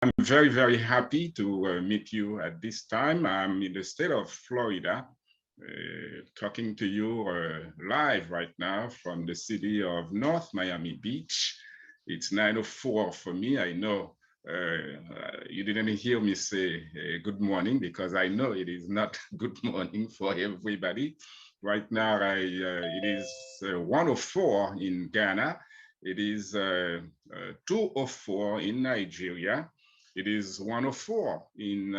I'm very, very happy to meet you at this time. I'm in the state of Florida, talking to you live right now from the city of North Miami Beach. It's 9:04 for me. I know you didn't hear me say good morning because I know it is not good morning for everybody. Right now, it is 1:04 in Ghana. It is 2:04 in Nigeria. It is 1:04 in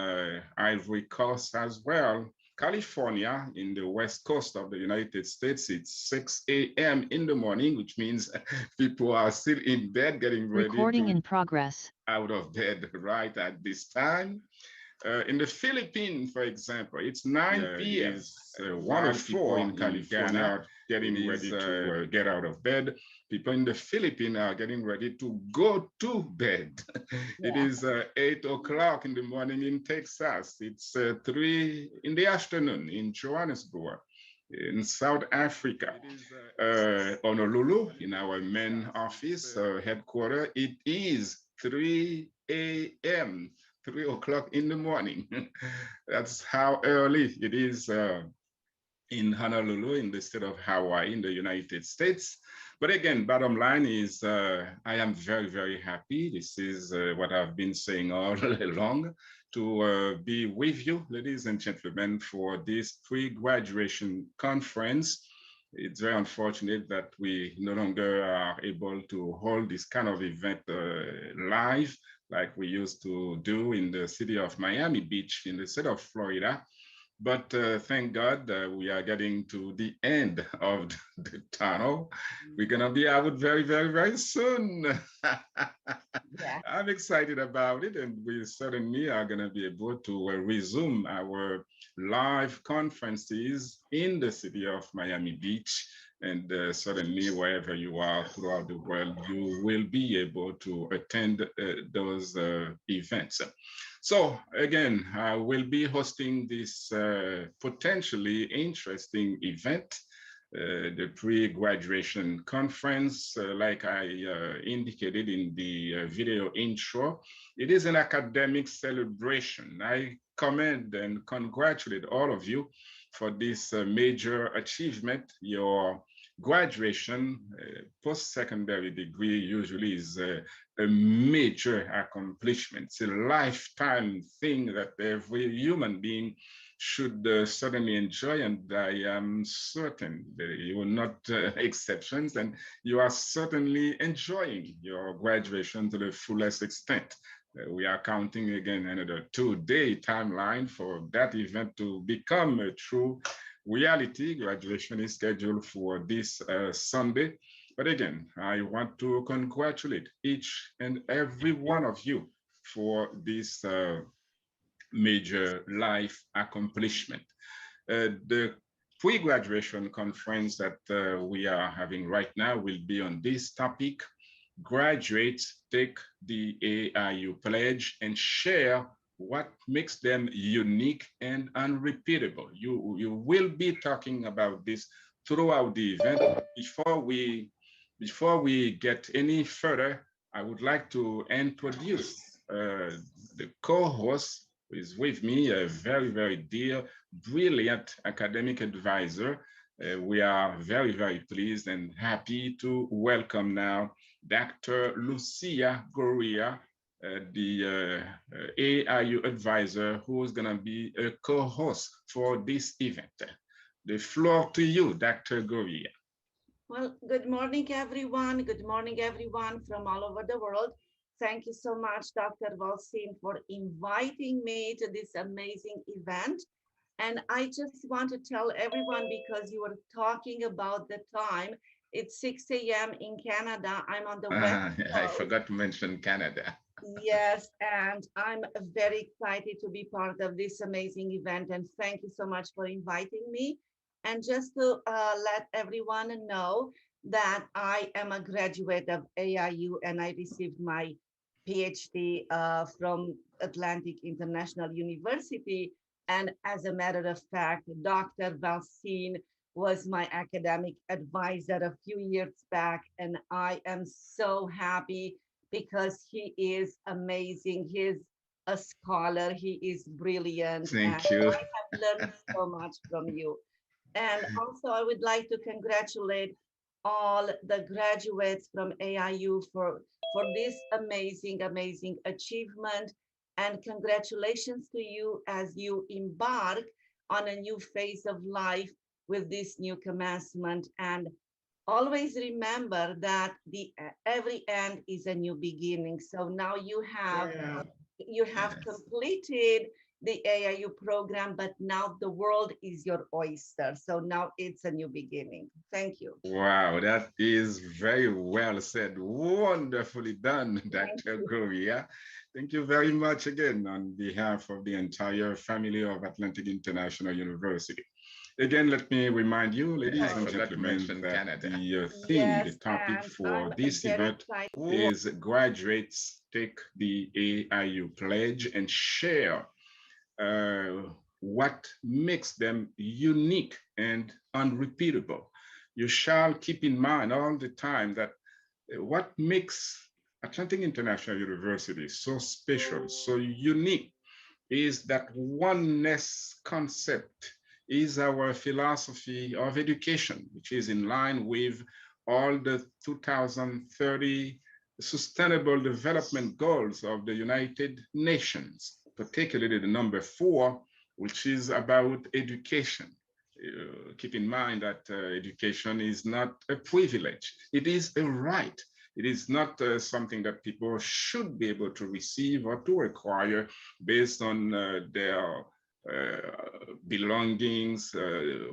Ivory Coast as well. California, in the west coast of the United States, it's 6 a.m. in the morning, which means people are still in bed getting ready Recording to in progress. out of bed right at this time. In the Philippines, for example, it's 9 p.m. It is 1:04 in California, getting ready to get out of bed. People in the Philippines are getting ready to go to bed. It is 8 o'clock in the morning in Texas. It's 3 in the afternoon in Johannesburg. In South Africa, Honolulu, in our main office headquarters, it is 3 a.m. 3 o'clock in the morning. That's how early it is in Honolulu, in the state of Hawaii, in the United States. But again, bottom line is I am very, very happy. This is what I've been saying all along, to be with you, ladies and gentlemen, for this pre-graduation conference. It's very unfortunate that we no longer are able to hold this kind of event live like we used to do in the city of Miami Beach in the state of Florida. But thank God we are getting to the end of the tunnel. We're going to be out very, very, very soon. I'm excited about it, and we certainly are going to be able to resume our live conferences in the city of Miami Beach. And certainly, wherever you are throughout the world, you will be able to attend those events. So again, I will be hosting this potentially interesting event, the pre-graduation conference, like I indicated in the video intro. It is an academic celebration. I commend and congratulate all of you for this major achievement. Your graduation, post-secondary degree usually is a major accomplishment. It's a lifetime thing that every human being should certainly enjoy, and I am certain that you are not exceptions, and you are certainly enjoying your graduation to the fullest extent. We are counting again another 2-day timeline for that event to become a true reality. Graduation is scheduled for this Sunday. But again, I want to congratulate each and every one of you for this major life accomplishment. The pre-graduation conference that we are having right now will be on this topic: graduates take the AIU pledge and share what makes them unique and unrepeatable. You will be talking about this throughout the event. Before we get any further, I would like to introduce the co-host who is with me, a very, very dear, brilliant academic advisor. We are very, very pleased and happy to welcome now Dr. Lucia Goria, the AIU advisor, who is going to be a co-host for this event. The floor to you, Dr. Goria. Well, good morning, everyone. Good morning, everyone from all over the world. Thank you so much, Dr. Valsin, for inviting me to this amazing event. And I just want to tell everyone, because you were talking about the time, it's 6 a.m. in Canada. I'm on the West I Coast. forgot to mention Canada. Yes, and I'm very excited to be part of this amazing event. And thank you so much for inviting me. And just to let everyone know that I am a graduate of AIU and I received my PhD from Atlantic International University. And as a matter of fact, Dr. Valsin was my academic advisor a few years back. And I am so happy because he is amazing. He's a scholar. He is brilliant. Thank you. I have learned so much from you. And also, I would like to congratulate all the graduates from AIU for this amazing achievement. And congratulations to you as you embark on a new phase of life with this new commencement. And always remember that the every end is a new beginning. So now you have completed the AIU program, but now the world is your oyster. So now it's a new beginning. Thank you. Wow, that is very well said. Wonderfully done, Dr. Gloria. Thank you very much again on behalf of the entire family of Atlantic International University. Again, let me remind you, ladies and gentlemen, that the theme, the topic for this event is graduates take the AIU pledge and share what makes them unique and unrepeatable. You shall keep in mind all the time that what makes Atlantic International University so special, so unique, is that oneness concept, is our philosophy of education, which is in line with all the 2030 Sustainable Development Goals of the United Nations, particularly the number 4, which is about education. Keep in mind that education is not a privilege, it is a right. It is not something that people should be able to receive or to acquire based on their belongings,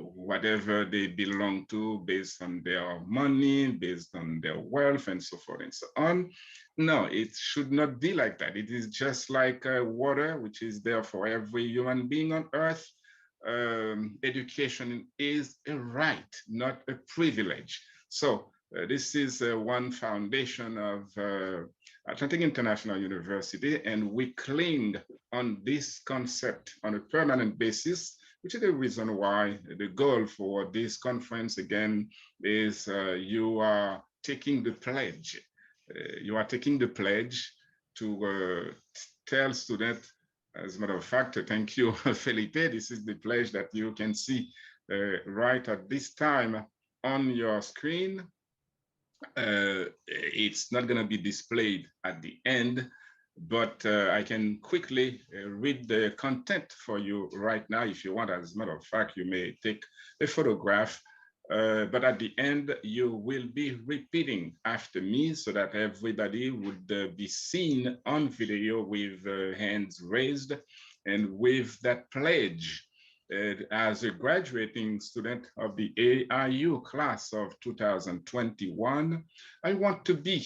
whatever they belong to, based on their money, based on their wealth, and so forth and so on. No, it should not be like that. It is just like water, which is there for every human being on earth. Education is a right, not a privilege. So this is one foundation of Atlantic International University, and we cling on this concept on a permanent basis, which is the reason why the goal for this conference, again, is you are taking the pledge. You are taking the pledge to tell students, as a matter of fact, thank you, Felipe, this is the pledge that you can see right at this time on your screen. It's not going to be displayed at the end, but I can quickly read the content for you right now. If you want, as a matter of fact, you may take a photograph, but at the end, you will be repeating after me so that everybody would be seen on video with hands raised and with that pledge. As a graduating student of the AIU class of 2021, I want to be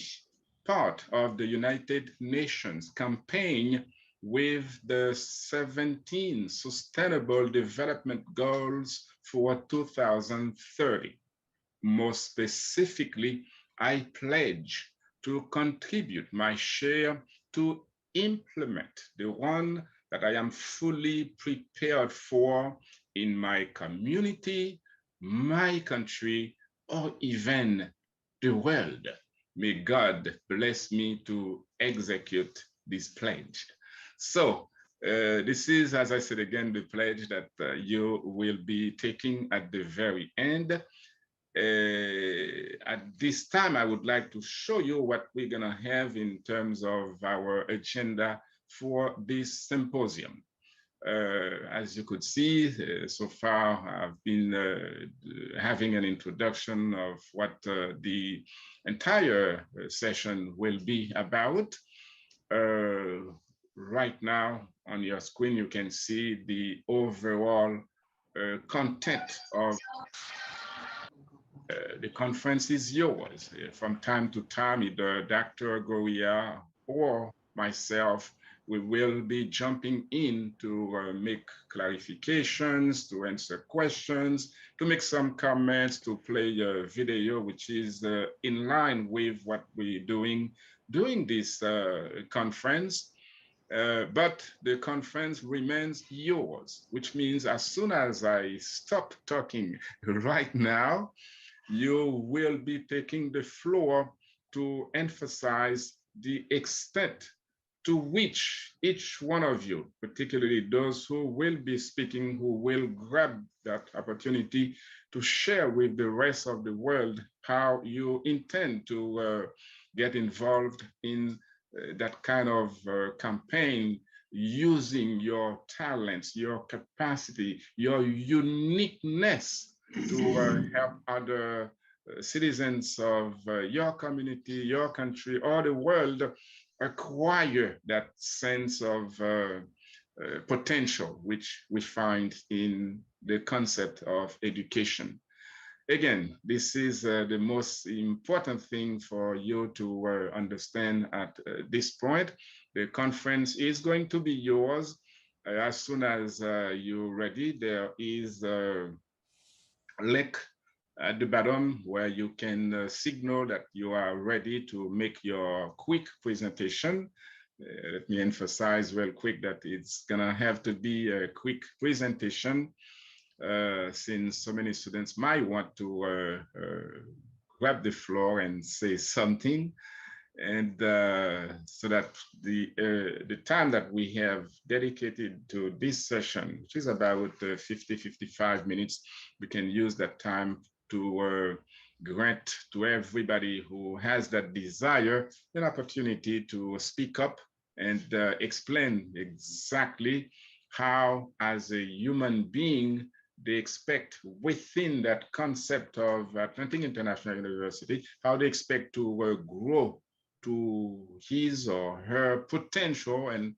part of the United Nations campaign with the 17 Sustainable Development Goals for 2030. More specifically, I pledge to contribute my share to implement the one that I am fully prepared for in my community, my country, or even the world. May God bless me to execute this pledge. So this is, as I said again, the pledge that you will be taking at the very end. At this time, I would like to show you what we're going to have in terms of our agenda for this symposium. As you could see, so far I've been having an introduction of what the entire session will be about. Right now on your screen, you can see the overall content of the conference is yours. From time to time, either Dr. Goria or myself, we will be jumping in to make clarifications, to answer questions, to make some comments, to play a video, which is in line with what we're doing during this conference. But the conference remains yours, which means as soon as I stop talking right now, you will be taking the floor to emphasize the extent to which each one of you, particularly those who will be speaking, who will grab that opportunity to share with the rest of the world how you intend to get involved in that kind of campaign, using your talents, your capacity, your uniqueness to help other citizens of your community, your country, or the world acquire that sense of potential which we find in the concept of education. Again, this is the most important thing for you to understand at this point. The conference is going to be yours. As soon as you're ready, there is a link at the bottom where you can signal that you are ready to make your quick presentation. Let me emphasize real quick that it's gonna have to be a quick presentation since so many students might want to grab the floor and say something. And so that the time that we have dedicated to this session, which is about 50-55 minutes, we can use that time to grant to everybody who has that desire an opportunity to speak up and explain exactly how, as a human being, they expect within that concept of Atlantic International University, how they expect to grow to his or her potential, and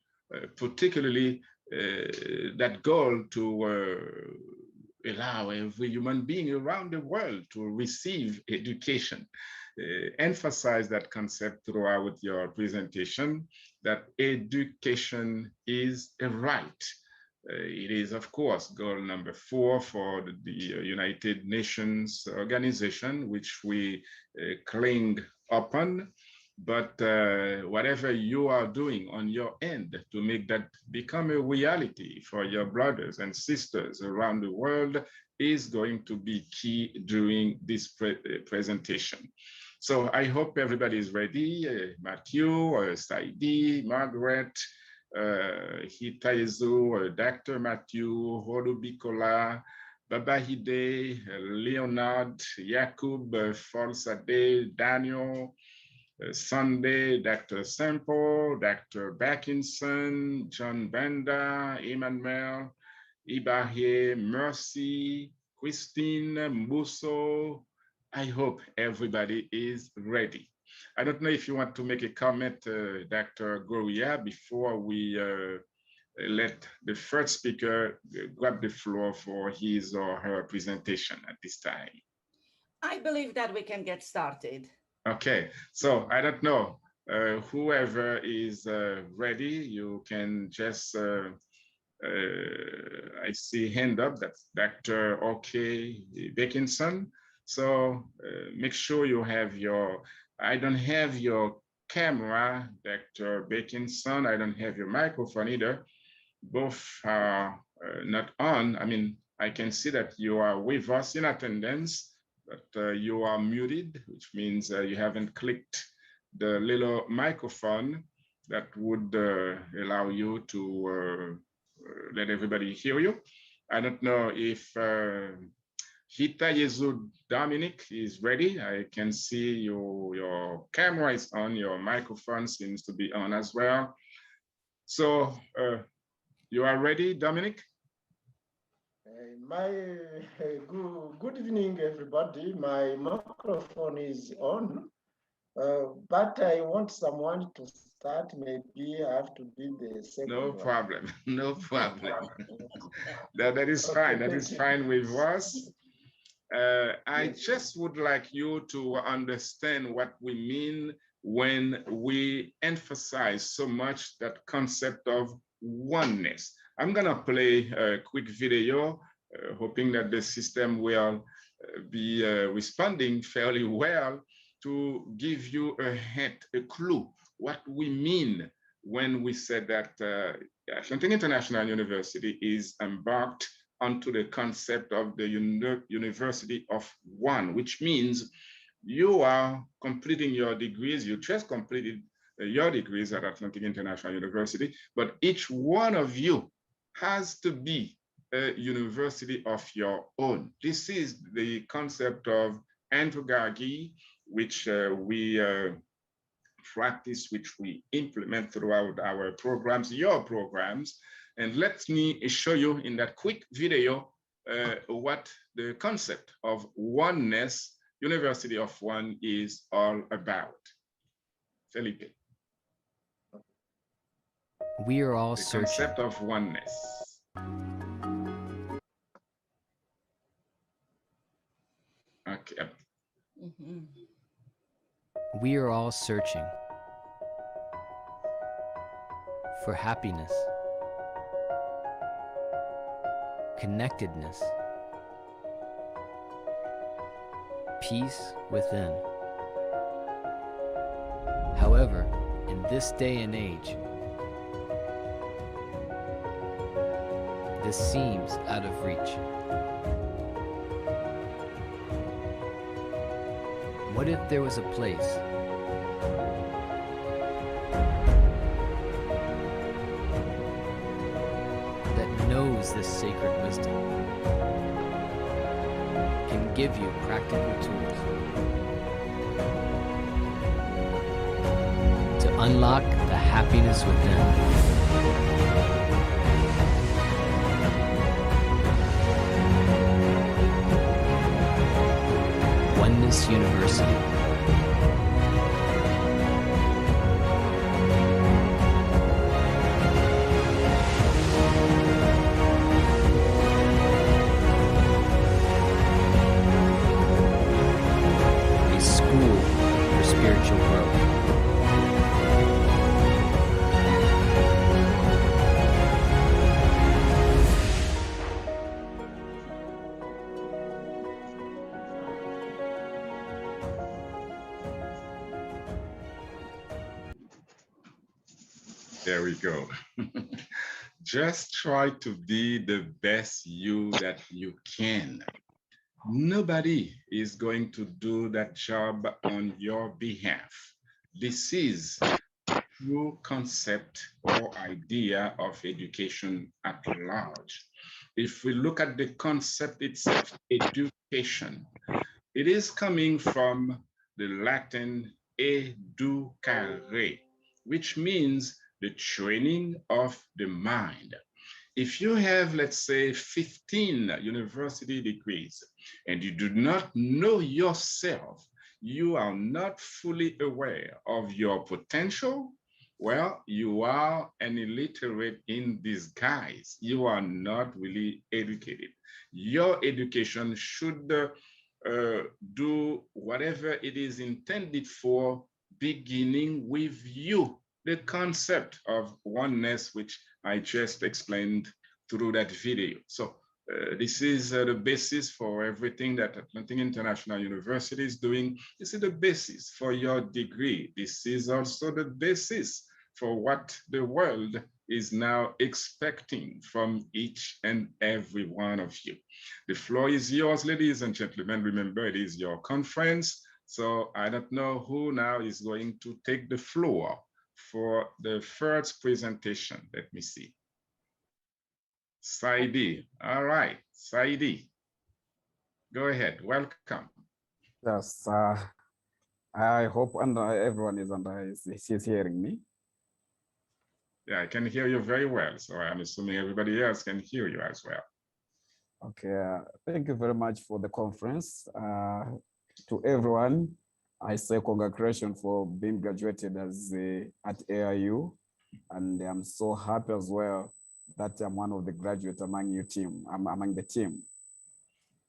particularly that goal to allow every human being around the world to receive education. Emphasize that concept throughout your presentation, that education is a right. It is, of course, goal number 4 for the United Nations organization, which we cling upon. But whatever you are doing on your end to make that become a reality for your brothers and sisters around the world is going to be key during this presentation. So I hope everybody is ready. Matthew, Saidi, Margaret, Hitayezu, Dr. Matthew, Holu Bikola, Babahide, Leonard, Yakub, Folsade, Daniel, Sunday, Dr. Semple, Dr. Backinson, John Benda, Emmanuel, Ibahe, Mercy, Christine, Musso. I hope everybody is ready. I don't know if you want to make a comment, Dr. Goria, before we let the first speaker grab the floor for his or her presentation at this time. I believe that we can get started. Okay, so I don't know, whoever is ready, you can just, I see hand up, that's Dr. OK Dickinson. So make sure you have your, I don't have your camera, Dr. Dickinson, I don't have your microphone either. Both are not on. I mean, I can see that you are with us in attendance, but you are muted, which means you haven't clicked the little microphone that would allow you to let everybody hear you. I don't know if Hitayezu Dominic is ready. I can see your camera is on, your microphone seems to be on as well. So you are ready, Dominic? Good evening, everybody. My microphone is on, but I want someone to start. Maybe I have to be the second. No problem. No problem. that is fine. That is fine with us. I just would like you to understand what we mean when we emphasize so much that concept of oneness. I'm gonna play a quick video, hoping that the system will be responding fairly well to give you a hint, a clue, what we mean when we said that Atlantic International University is embarked onto the concept of the University of One, which means you are completing your degrees. You just completed your degrees at Atlantic International University, but each one of you has to be a university of your own. This is the concept of andragogy, which we practice, which we implement throughout our programs, your programs. And let me show you in that quick video what the concept of oneness, University of One, is all about. Felipe. We are all the searching. Concept of oneness. Okay. We are all searching for happiness, connectedness, peace within. However, in this day and age, this seems out of reach. What if there was a place that knows this sacred wisdom, can give you practical tools to unlock the happiness within? Oneness University. A school for spiritual growth. There we go. Just try to be the best you that you can. Nobody is going to do that job on your behalf. This is the true concept or idea of education at large. If we look at the concept itself, education, it is coming from the Latin educare, which means the training of the mind. If you have, let's say, 15 university degrees and you do not know yourself, you are not fully aware of your potential, well, you are an illiterate in disguise. You are not really educated. Your education should do whatever it is intended for, beginning with you. The concept of oneness, which I just explained through that video. So this is the basis for everything that Atlantic International University is doing. This is the basis for your degree. This is also the basis for what the world is now expecting from each and every one of you. The floor is yours, ladies and gentlemen. Remember, it is your conference. So I don't know who now is going to take the floor for the first presentation. Let me see. Saidi. All right, Saidi. Go ahead. Welcome. Yes, I hope everyone is hearing me. Yeah, I can hear you very well. So I'm assuming everybody else can hear you as well. Okay, thank you very much for the conference. To everyone, I say congratulations for being graduated as at AIU, and I'm so happy as well that I'm one of the graduates among your team. Among the team.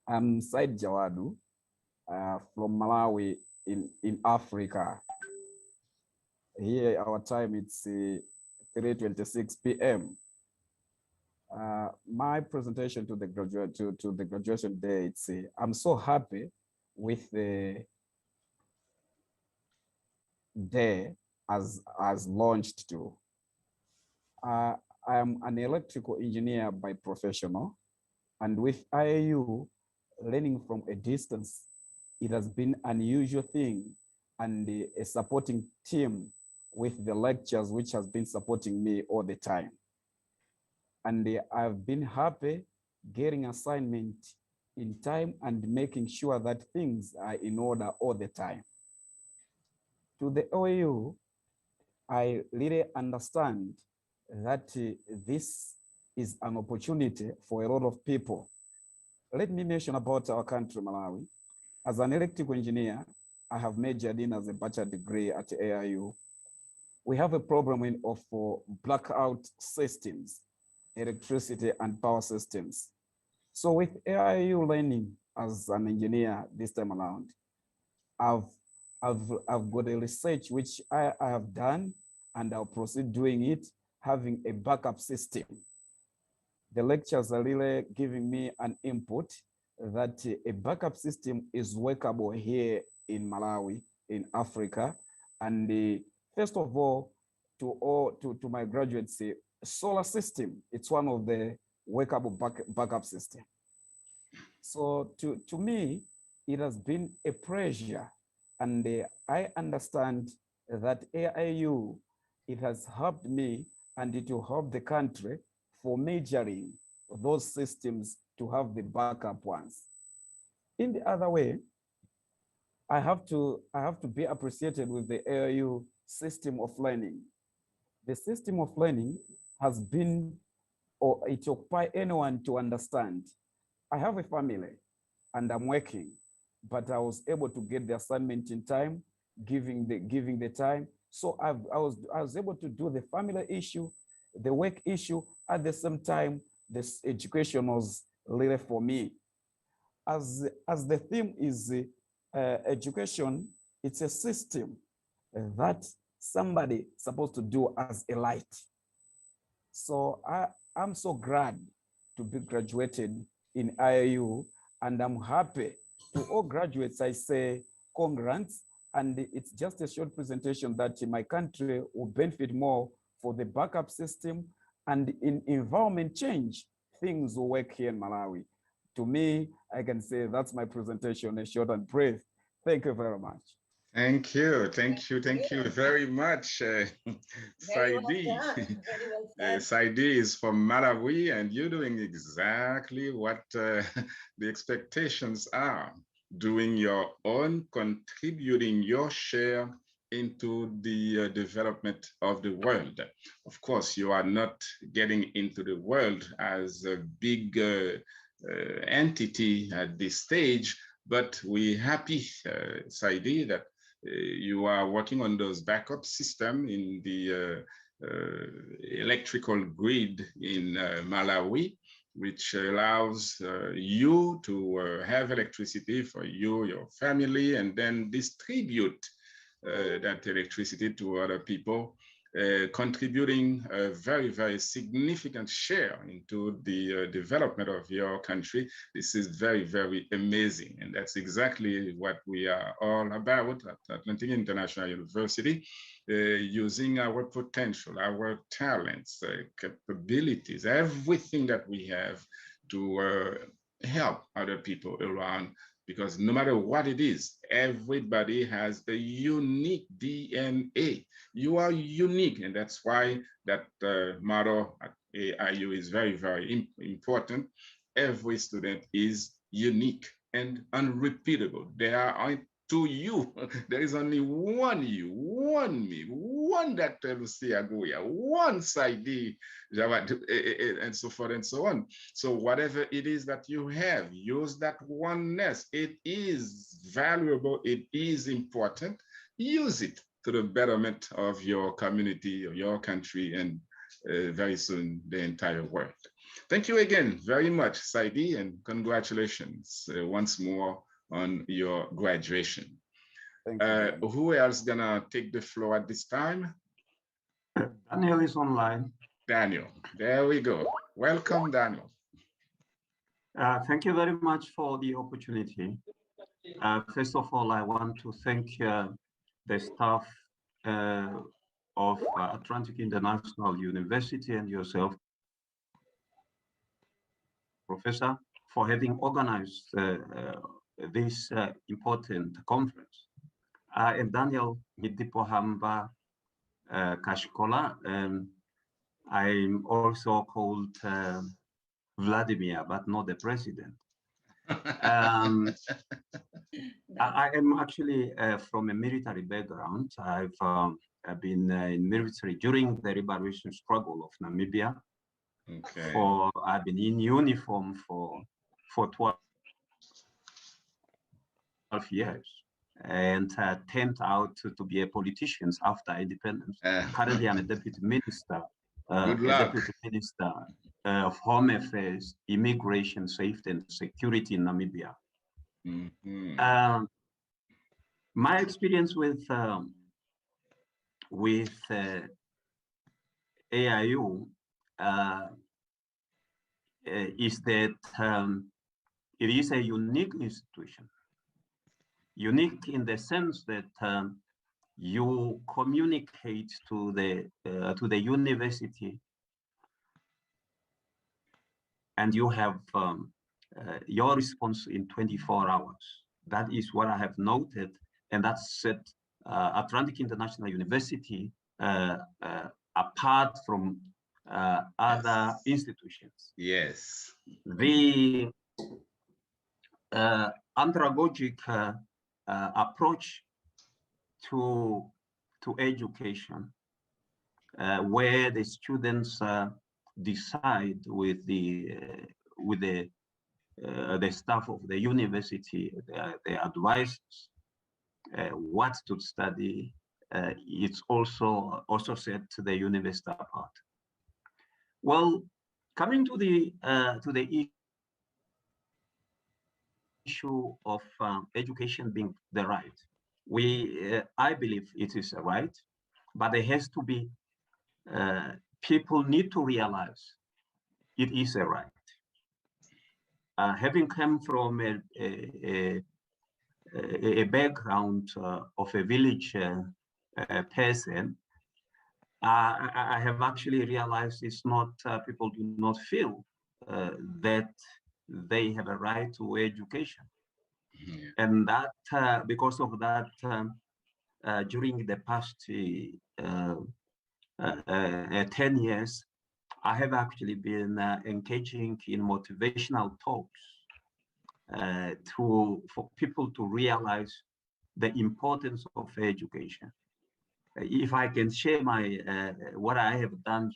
I'm Said Jawadu from Malawi in Africa. Here our time it's 3:26 p.m. My presentation to the graduation day. It's I'm so happy with the day as launched to. I am an electrical engineer by professional, and with AIU learning from a distance, it has been an unusual thing, and a supporting team with the lectures which has been supporting me all the time. And I've been happy getting assignment in time and making sure that things are in order all the time. To the AIU, I really understand that this is an opportunity for a lot of people. Let me mention about our country, Malawi. As an electrical engineer, I have majored in as a bachelor degree at AIU. We have a problem of blackout systems, electricity and power systems. So with AIU learning as an engineer this time around, I've got a research which I have done, and I'll proceed doing it, having a backup system. The lectures are really giving me an input that a backup system is workable here in Malawi, in Africa. And first of all, to my graduates, solar system, it's one of the workable backup system. So to me, it has been a pleasure, and I understand that AIU, it has helped me and it will help the country for measuring those systems to have the backup ones. In the other way, I have to be appreciated with the AIU system of learning. The system of learning has been, or it occupies anyone to understand. I have a family and I'm working, but I was able to get the assignment in time, giving the time. So I was able to do the family issue, the work issue, at the same time. This education was really for me. As the theme is education, it's a system that somebody supposed to do as a light. So I'm so glad to be graduated in AIU, and I'm happy. To all graduates, I say congrats, and it's just a short presentation that my country will benefit more for the backup system, and in environment change, things will work here in Malawi. To me, I can say that's my presentation, a short and brief. Thank you very much. Thank you very much, Saidi. Saidi is from Malawi, and you're doing exactly what the expectations are. Doing your own, contributing your share into the development of the world. Of course, you are not getting into the world as a big entity at this stage, but we're happy, Saidi, that you are working on those backup systems in the electrical grid in Malawi, which allows you to have electricity for you, your family, and then distribute that electricity to other people, contributing a very, very significant share into the development of your country. This is very, very amazing. And that's exactly what we are all about at Atlantic International University, using our potential, our talents, capabilities, everything that we have to help other people around. Because no matter what it is, everybody has a unique DNA. You are unique, and that's why that motto at AIU is very, very important. Every student is unique and unrepeatable. There are to you, there is only one you, one me, one Dr. Lucia Goya, one Saidi, and so forth and so on. So whatever it is that you have, use that oneness. It is valuable, it is important. Use it to the betterment of your community, of your country, and very soon the entire world. Thank you again very much, Saidi, and congratulations once more on your graduation. Who else gonna take the floor at this time? Daniel is online. Daniel, there we go. Welcome, Daniel. Thank you very much for the opportunity. First of all, I want to thank the staff of Atlantic International University and yourself, Professor, for having organized this important conference. I am Daniel Hidipohamba, Kashkola. I'm also called Vladimir, but not the president. I am actually from a military background. I've been in military during the liberation struggle of Namibia. Okay. I've been in uniform for 12 years and turned out to be a politician after independence. Currently, I'm a deputy minister. Good luck. Deputy Minister of Home Affairs, Immigration, Safety and Security in Namibia. Mm-hmm. My experience with AIU is that it is a unique institution. Unique in the sense that you communicate to the university, and you have your response in 24 hours. That is what I have noted, and that set Atlantic International University apart from other institutions. Yes. The andragogic approach to education, where the students decide with the staff of the university, the advisors, what to study. It's also set to the university apart. Well, coming to the issue of education being the right, I believe it is a right, but there has to be people need to realize it is a right. Having come from a background of a village person, I have actually realized it's not, people do not feel that they have a right to education. Yeah. And that, because of that, during the past 10 years, I have actually been engaging in motivational talks for people to realize the importance of education. If I can share my what I have done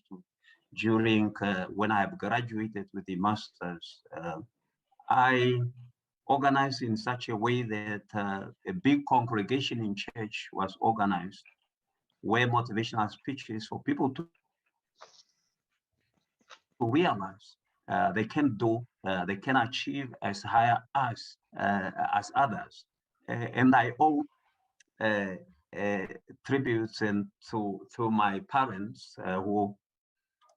during when I have graduated with the master's, I organized in such a way that a big congregation in church was organized, where motivational speeches for people to realize they can do, they can achieve as high as others. And I owe tributes and to my parents who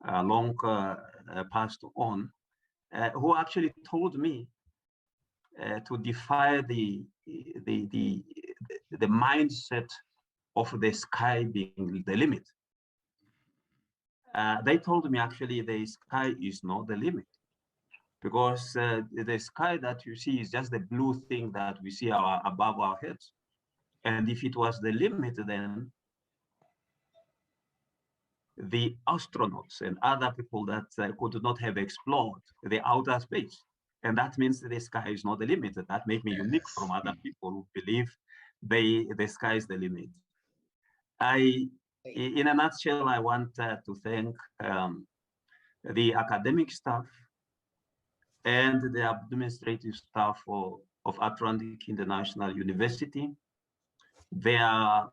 long passed on, who actually told me to defy the mindset of the sky being the limit. They told me actually the sky is not the limit, because the sky that you see is just the blue thing that we see above our heads. And if it was the limit, then the astronauts and other people that could not have explored the outer space. And that means the sky is not the limit. That makes me unique from other people who believe the sky is the limit. In a nutshell, I want to thank the academic staff and the administrative staff of Atlantic International University. Their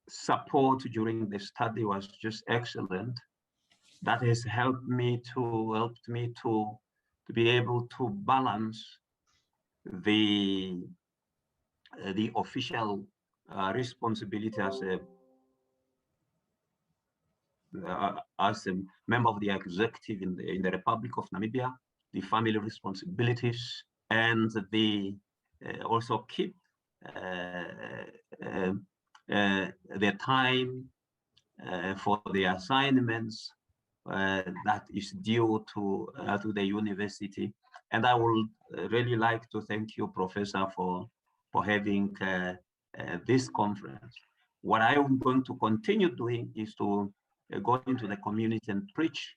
support during the study was just excellent. That has helped me to be able to balance the official responsibility as a member of the executive in the Republic of Namibia, the family responsibilities, and the also keep the time for the assignments that is due to the university. And I would really like to thank you, Professor, for having this conference. what I am going to continue doing is to go into the community and preach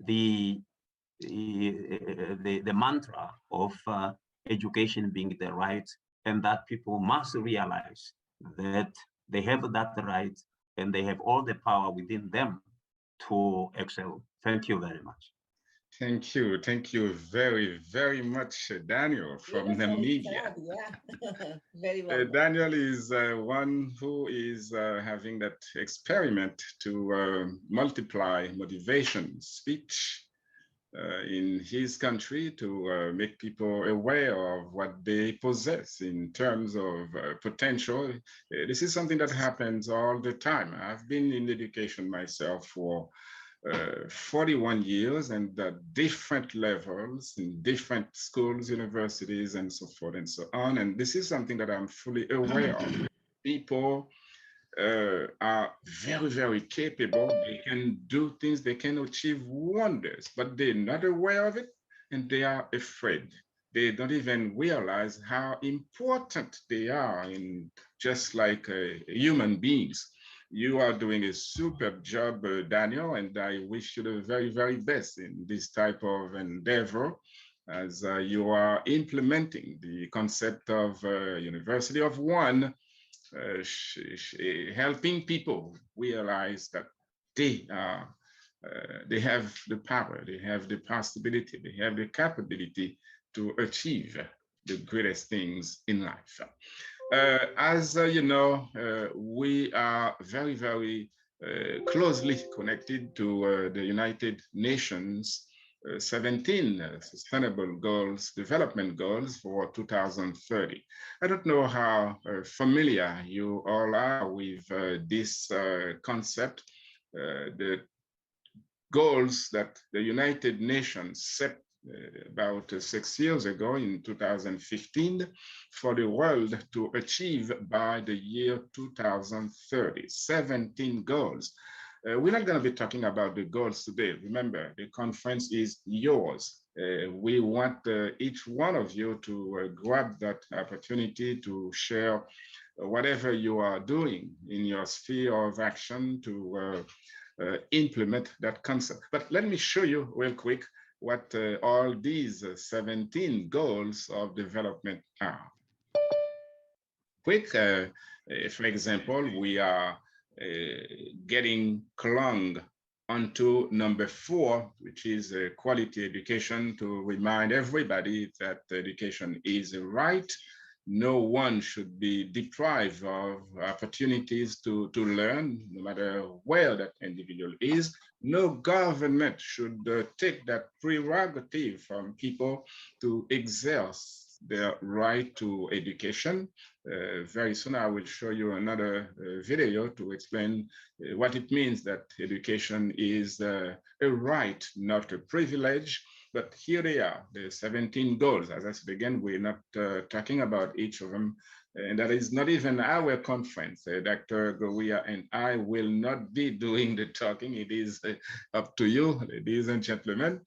the mantra of education being the right, and that people must realize that they have that right and they have all the power within them to excel. Thank you very much. Thank you. Thank you very, very much, Daniel from Namibia. Yeah, very well. Daniel is one who is having that experiment to multiply motivation speech in his country to make people aware of what they possess in terms of potential. This is something that happens all the time. I've been in education myself for 41 years and at different levels in different schools, universities, and so forth and so on. And this is something that I'm fully aware of. People are very, very capable. They can do things, they can achieve wonders, but they're not aware of it and they are afraid. They don't even realize how important they are in just like human beings. You are doing a superb job, Daniel, and I wish you the very, very best in this type of endeavor as you are implementing the concept of University of One, helping people realize that they have the power, they have the possibility, they have the capability to achieve the greatest things in life. As you know, we are very, very closely connected to the United Nations 17 Sustainable Goals, Development Goals for 2030. I don't know how familiar you all are with this concept. The goals that the United Nations set about 6 years ago in 2015 for the world to achieve by the year 2030, 17 goals. We're not going to be talking about the goals today. Remember, the conference is yours. We want each one of you to grab that opportunity to share whatever you are doing in your sphere of action to implement that concept. But let me show you real quick what all these 17 goals of development are. Quick, for example, we are getting clung onto number 4, which is quality education, to remind everybody that education is a right. No one should be deprived of opportunities to learn, no matter where that individual is. No government should take that prerogative from people to exerce their right to education. Very soon I will show you another video to explain what it means that education is a right, not a privilege. But here they are, the 17 goals. As I said again, we're not talking about each of them. And that is not even our conference. Dr. Goria and I will not be doing the talking. It is up to you, ladies and gentlemen.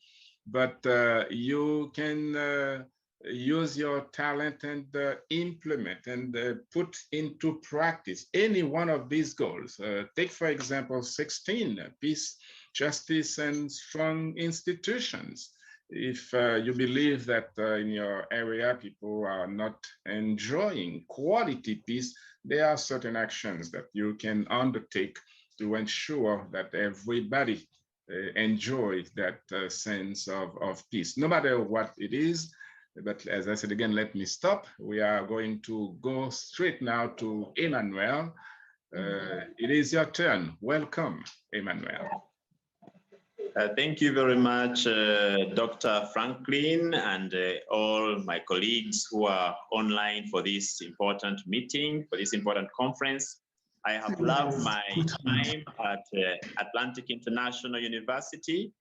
But you can use your talent and implement and put into practice any one of these goals. Take, for example, 16, peace, justice, and strong institutions. If you believe that in your area people are not enjoying quality peace, there are certain actions that you can undertake to ensure that everybody enjoys that sense of peace, no matter what it is. But as I said again, let me stop. We are going to go straight now to Emmanuel. It is your turn. Welcome, Emmanuel. Thank you very much, Dr. Franklin, and all my colleagues who are online for this important meeting, for this important conference. I have loved my time at Atlantic International University,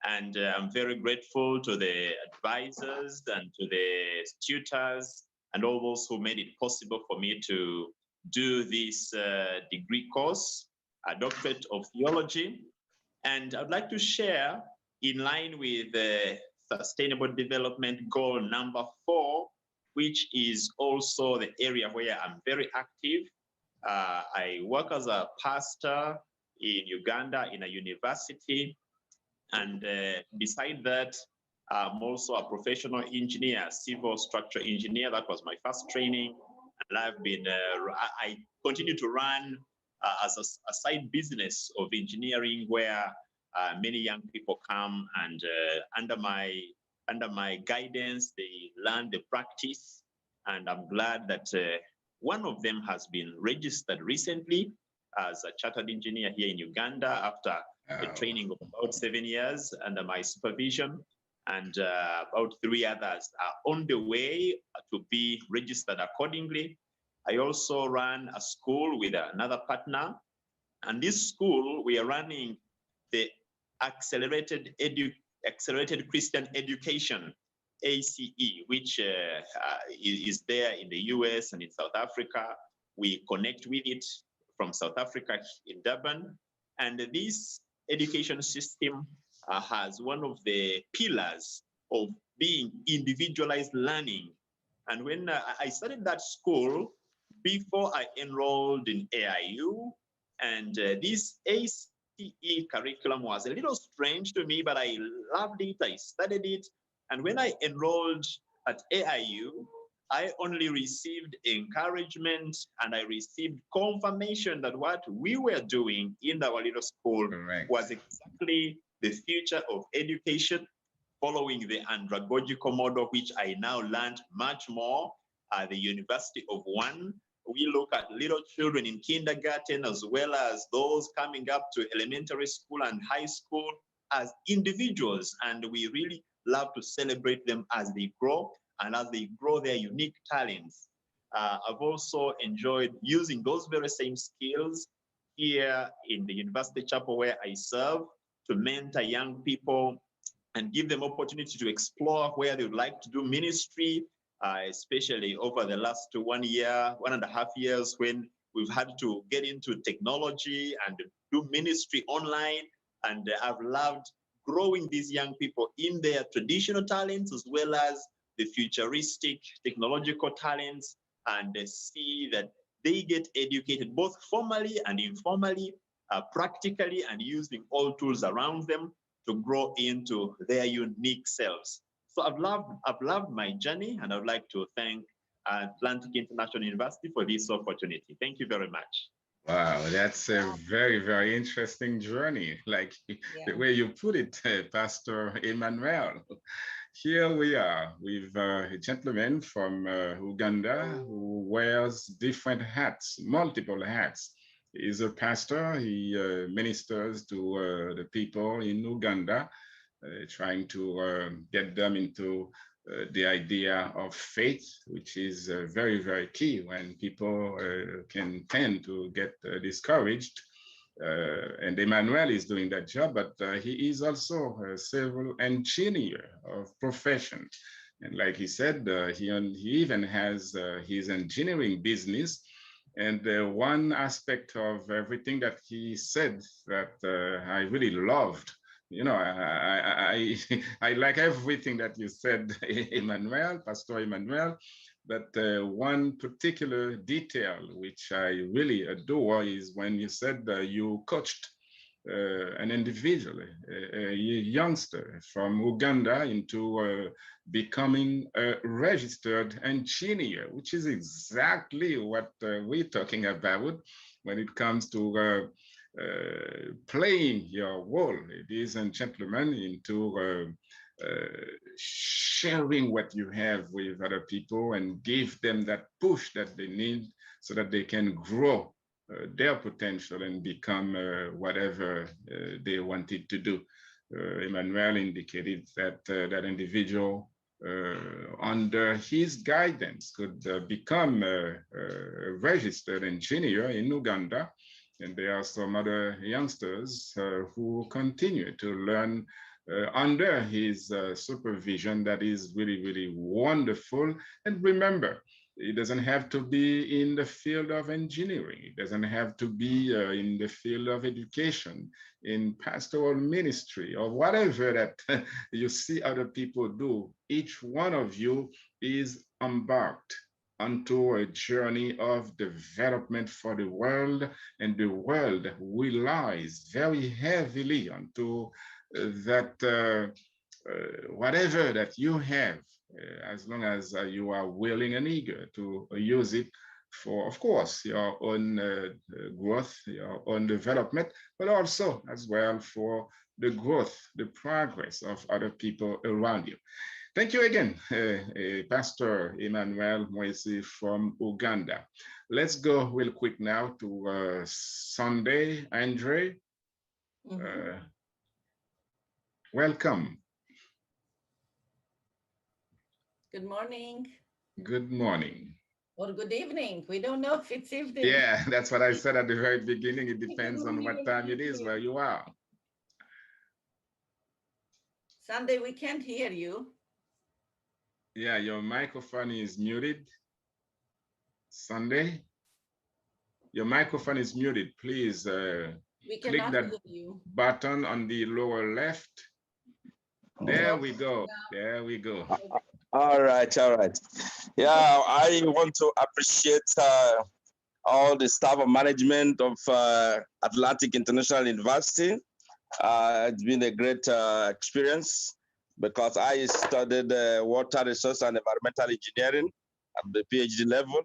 and I'm very grateful to the advisors and to the tutors and all those who made it possible for me to do this degree course, a doctorate of theology. And I'd like to share, in line with the Sustainable Development Goal number 4, which is also the area where I'm very active, I work as a pastor in Uganda in a university. And beside that, I'm also a professional engineer, civil structure engineer. That was my first training. And I've been, I continue to run as a side business of engineering where many young people come and under my guidance, they learn the practice. And I'm glad that one of them has been registered recently as a chartered engineer here in Uganda after a training of about 7 years under my supervision. And about 3 others are on the way to be registered accordingly. I also run a school with another partner. And this school, we are running the Accelerated Christian Education, ACE, which is there in the US and in South Africa. We connect with it from South Africa in Durban. And this education system has one of the pillars of being individualized learning. And when I started that school, before I enrolled in AIU, and this ACE curriculum was a little strange to me, but I loved it, I studied it. And when I enrolled at AIU, I only received encouragement and I received confirmation that what we were doing in our little school was exactly the future of education, following the andragogical model, which I now learned much more at the University of One. We look at little children in kindergarten as well as those coming up to elementary school and high school as individuals, and we really love to celebrate them as they grow and as they grow their unique talents. I've also enjoyed using those very same skills here in the University Chapel where I serve to mentor young people and give them opportunity to explore where they would like to do ministry, especially over the last 1 year, 1.5 years, when we've had to get into technology and do ministry online. And I've loved growing these young people in their traditional talents as well as the futuristic technological talents, and see that they get educated both formally and informally, practically, and using all tools around them to grow into their unique selves. So I've loved my journey, and I would like to thank Atlantic International University for this opportunity. Thank you very much. Wow, that's a very, very interesting journey. Like the way you put it, Pastor Emmanuel. Here we are with a gentleman from Uganda who wears different hats, multiple hats. He's a pastor. He ministers to the people in Uganda, trying to get them into the idea of faith, which is very, very key when people can tend to get discouraged. And Emmanuel is doing that job, but he is also a civil engineer of profession. And like he said, he even has his engineering business. And one aspect of everything that he said that I really loved, you know, I like everything that you said, Emmanuel, Pastor Emmanuel, but one particular detail which I really adore is when you said you coached an individual, a youngster from Uganda into becoming a registered engineer, which is exactly what we're talking about when it comes to playing your role, ladies and gentlemen, into sharing what you have with other people and give them that push that they need so that they can grow their potential and become whatever they wanted to do. Emmanuel indicated that that individual under his guidance could become a registered engineer in Uganda. And there are some other youngsters who continue to learn under his supervision. That is really, really wonderful. And remember, it doesn't have to be in the field of engineering. It doesn't have to be in the field of education, in pastoral ministry, or whatever that you see other people do. Each one of you is embarked onto a journey of development for the world, and the world relies very heavily onto whatever that you have, as long as you are willing and eager to use it for, of course, your own growth, your own development, but also as well for the growth, the progress of other people around you. Thank you again, Pastor Emmanuel Moise from Uganda. Let's go real quick now to Sunday. Andre, welcome. Good morning. Good morning. Or good evening. We don't know if it's evening. Yeah, that's what I said at the very beginning. It depends on what time it is where you are. Sunday, we can't hear you. Yeah, your microphone is muted. Sunday, your microphone is muted. Please click that button on the lower left. There we go. There we go. All right, all right. Yeah, I want to appreciate all the staff of management of Atlantic International University. It's been a great experience because I studied water resource and environmental engineering at the PhD level.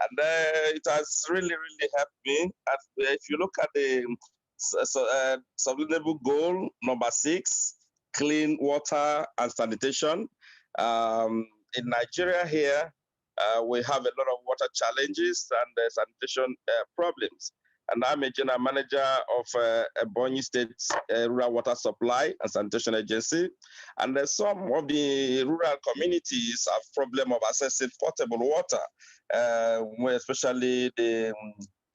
And it has really, really helped me. If you look at the sustainable goal number 6, clean water and sanitation. In Nigeria here, we have a lot of water challenges and sanitation problems. And I'm a general manager of Ebonyi State Rural Water Supply and Sanitation Agency. And some of the rural communities have problem of accessing potable water, especially the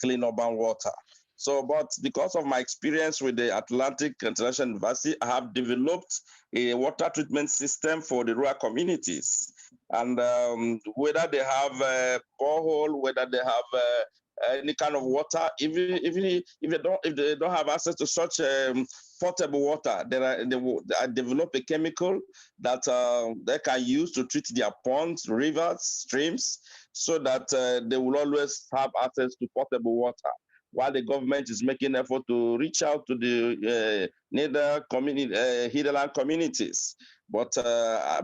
clean urban water. So, but because of my experience with the Atlantic International University, I have developed a water treatment system for the rural communities. And whether they have a borehole, whether they have any kind of water, even if they don't have access to such potable water, they develop a chemical that they can use to treat their ponds, rivers, streams, so that they will always have access to potable water. While the government is making effort to reach out to the hinterland communities. But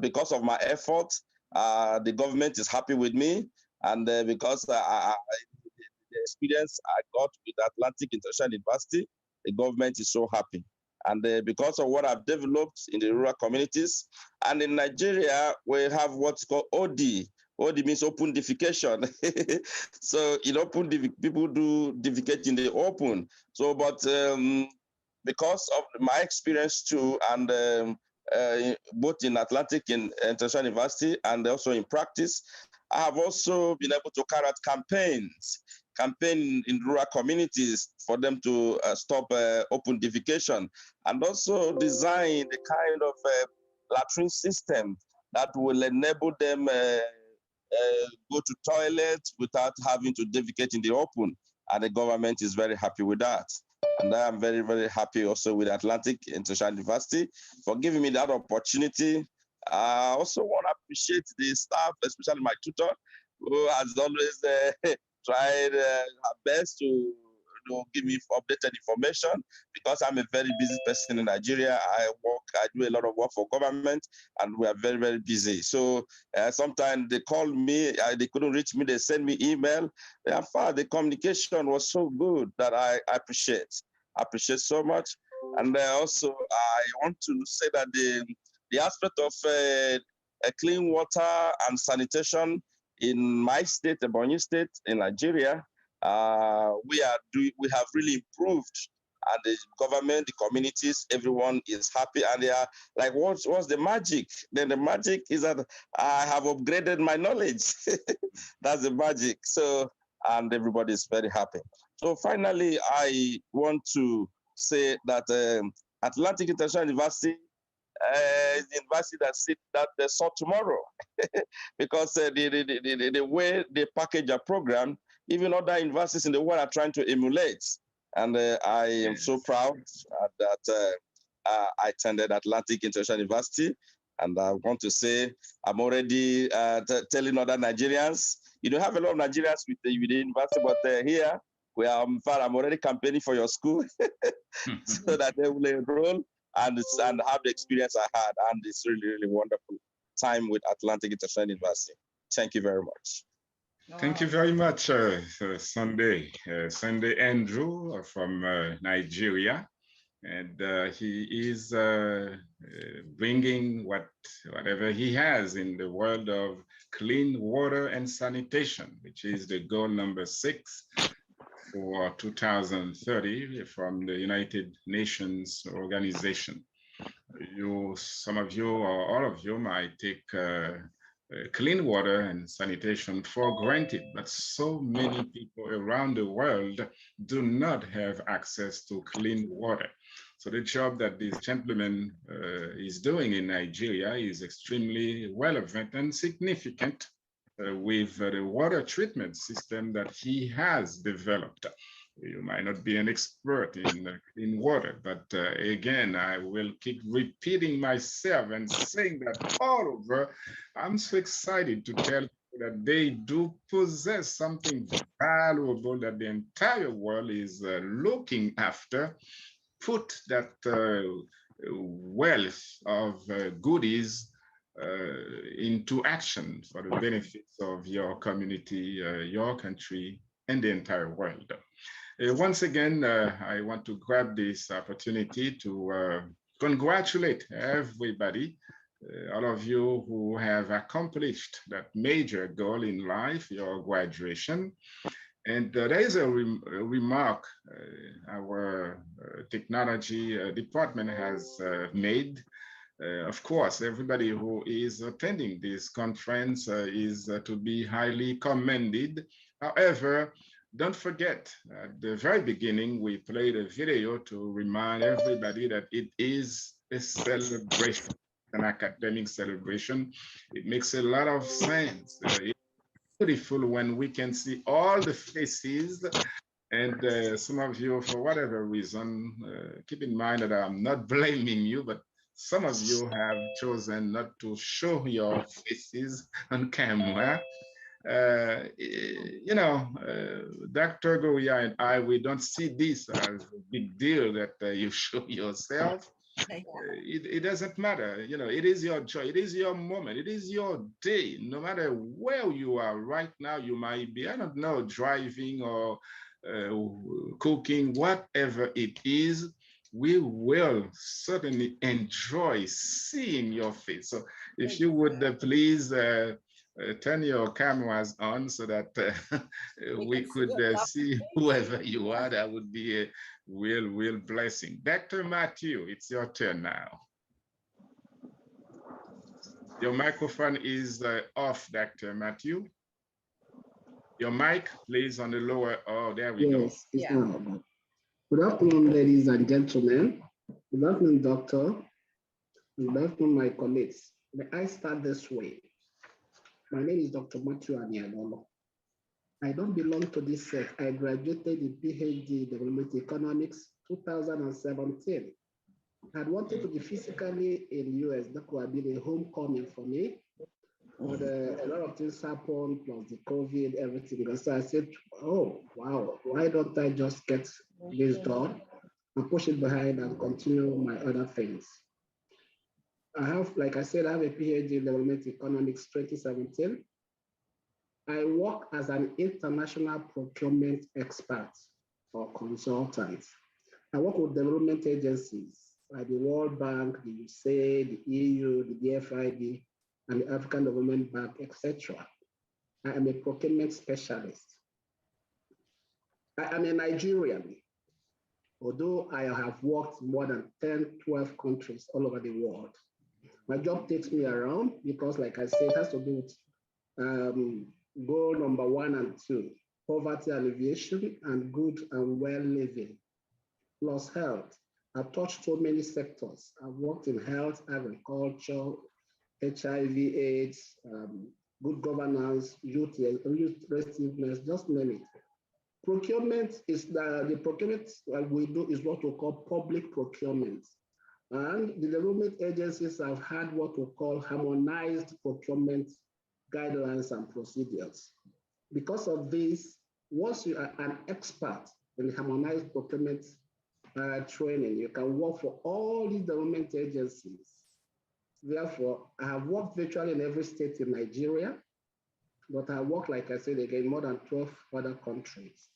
because of my efforts, the government is happy with me. And because the experience I got with Atlantic International University, the government is so happy. And because of what I've developed in the rural communities, and in Nigeria, we have what's called OD. OD means open defecation. So in open, people do defecate in the open. So, but because of my experience too, and both in Atlantic and International University and also in practice, I have also been able to carry out campaign in rural communities for them to stop open defecation, and also design the kind of latrine system that will enable them go to toilets without having to defecate in the open. And the government is very happy with that. And I am very, very happy also with Atlantic International University for giving me that opportunity. I also want to appreciate the staff, especially my tutor, who has always tried her best to give me updated information, because I'm a very busy person in Nigeria. I do a lot of work for government, and we are very, very busy. So sometimes they call me, they couldn't reach me, they send me email. In fact, the communication was so good that I appreciate so much. And also, I want to say that the aspect of clean water and sanitation in my state, Ebonyi State, in Nigeria, we have really improved, and the government, the communities, everyone is happy, and they are like, what's the magic? Then the magic is that I have upgraded my knowledge. That's the magic. So, and everybody is very happy. So finally, I want to say that Atlantic International University is the university that they saw tomorrow, because the way they package a program, even other universities in the world are trying to emulate. And I am so proud that I attended Atlantic International University, And I want to say, I'm already telling other Nigerians, you don't have a lot of Nigerians with the university, but here, I'm already campaigning for your school so that they will enroll and have the experience I had. And it's really, really wonderful time with Atlantic International University. Thank you very much. Thank you very much, Sunday Andrew from Nigeria. And he is bringing whatever he has in the world of clean water and sanitation, which is the goal number 6 for 2030 from the United Nations organization. Some of you or all of you might take clean water and sanitation for granted, but so many people around the world do not have access to clean water. So the job that this gentleman is doing in Nigeria is extremely relevant and significant with the water treatment system that he has developed. You might not be an expert in water, but again, I will keep repeating myself and saying that all over, I'm so excited to tell you that they do possess something valuable that the entire world is looking after. Put that wealth of goodies into action for the benefits of your community, your country, and the entire world. Once again, I want to grab this opportunity to congratulate everybody, all of you who have accomplished that major goal in life, your graduation. And there is a remark our technology department has made. Of course, everybody who is attending this conference is to be highly commended. However, don't forget, at the very beginning, we played a video to remind everybody that it is a celebration, an academic celebration. It makes a lot of sense. It's beautiful when we can see all the faces. And some of you, for whatever reason, keep in mind that I'm not blaming you, but some of you have chosen not to show your faces on camera. Dr. Goya and I, we don't see this as a big deal that you show yourself. It doesn't matter. It is your joy. It is your moment. It is your day. No matter where you are right now, you might be, I don't know, driving or cooking, whatever it is. We will certainly enjoy seeing your face. So if you would please turn your cameras on so that we could see whoever you are. That would be a real blessing. Dr. Matthew, it's your turn now. Your microphone is off, Dr. Matthew. Your mic, please, on the lower. Oh, there we go. Yes. Good afternoon, ladies and gentlemen. Good afternoon, doctor. Good afternoon, my colleagues. May I start this way? My name is Dr. Matthew Aniagolo. I don't belong to this set. I graduated in PhD in Development Economics 2017. I had wanted to be physically in the US. That would have been a homecoming for me. But a lot of things happened, plus the COVID, everything. So I said, oh, wow, why don't I just get this done and push it behind and continue my other things? I have, like I said, I have a PhD in Development Economics 2017. I work as an international procurement expert or consultant. I work with development agencies like the World Bank, the USAID, the EU, the DFID, and the African Development Bank, etc. I am a procurement specialist. I am a Nigerian, although I have worked more than 10, 12 countries all over the world. My job takes me around because, like I said, it has to do with goal number 1 and 2, poverty alleviation and good and well living, plus health. I've touched so many sectors. I've worked in health, agriculture, HIV/AIDS, good governance, youth restiveness, just name it. Procurement is the procurement we do is what we call public procurement. And the development agencies have had what we call harmonized procurement guidelines and procedures. Because of this, once you are an expert in harmonized procurement training, you can work for all these development agencies. Therefore, I have worked virtually in every state in Nigeria, but I work, like I said again, more than 12 other countries.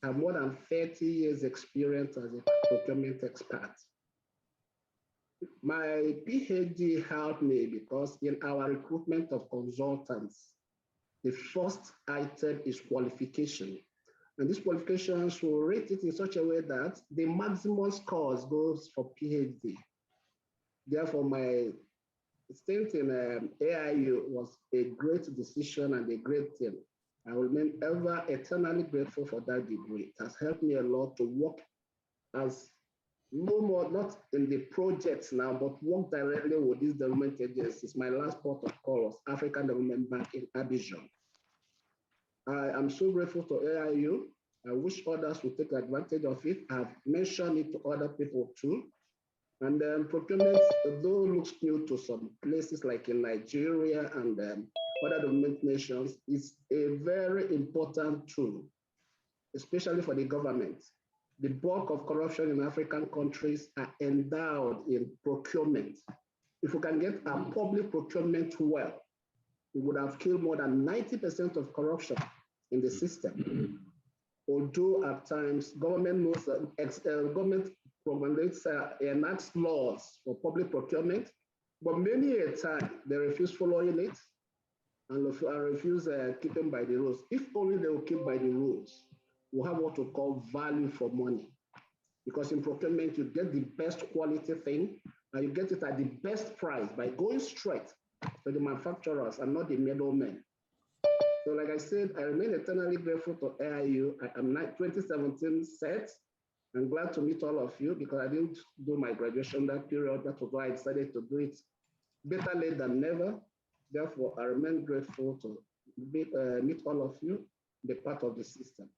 I have more than 30 years experience as a procurement expert. My PhD helped me because in our recruitment of consultants, the first item is qualification. And these qualifications will rate it in such a way that the maximum scores goes for PhD. Therefore, my stint in AIU was a great decision and a great thing. I will remain ever eternally grateful for that degree. It has helped me a lot to work as no more, not in the projects now, but work directly with these development agencies. My last port of call was African Development Bank in Abidjan. I am so grateful to AIU. I wish others would take advantage of it. I've mentioned it to other people too. And then procurement, though looks new to some places like in Nigeria and other development nations, is a very important tool, especially for the government. The bulk of corruption in African countries are endowed in procurement. If we can get our public procurement well, we would have killed more than 90% of corruption in the system. Although at times government knows that government enacts laws for public procurement, but many a time they refuse following it and refuse keeping by the rules. If only they will keep by the rules, we'll have what we call value for money. Because in procurement, you get the best quality thing and you get it at the best price by going straight to the manufacturers and not the middlemen. So like I said, I remain eternally grateful to AIU. I am 2017 set. I'm glad to meet all of you because I didn't do my graduation that period. That was why I decided to do it better late than never. Therefore, I remain grateful to meet all of you, be part of the system.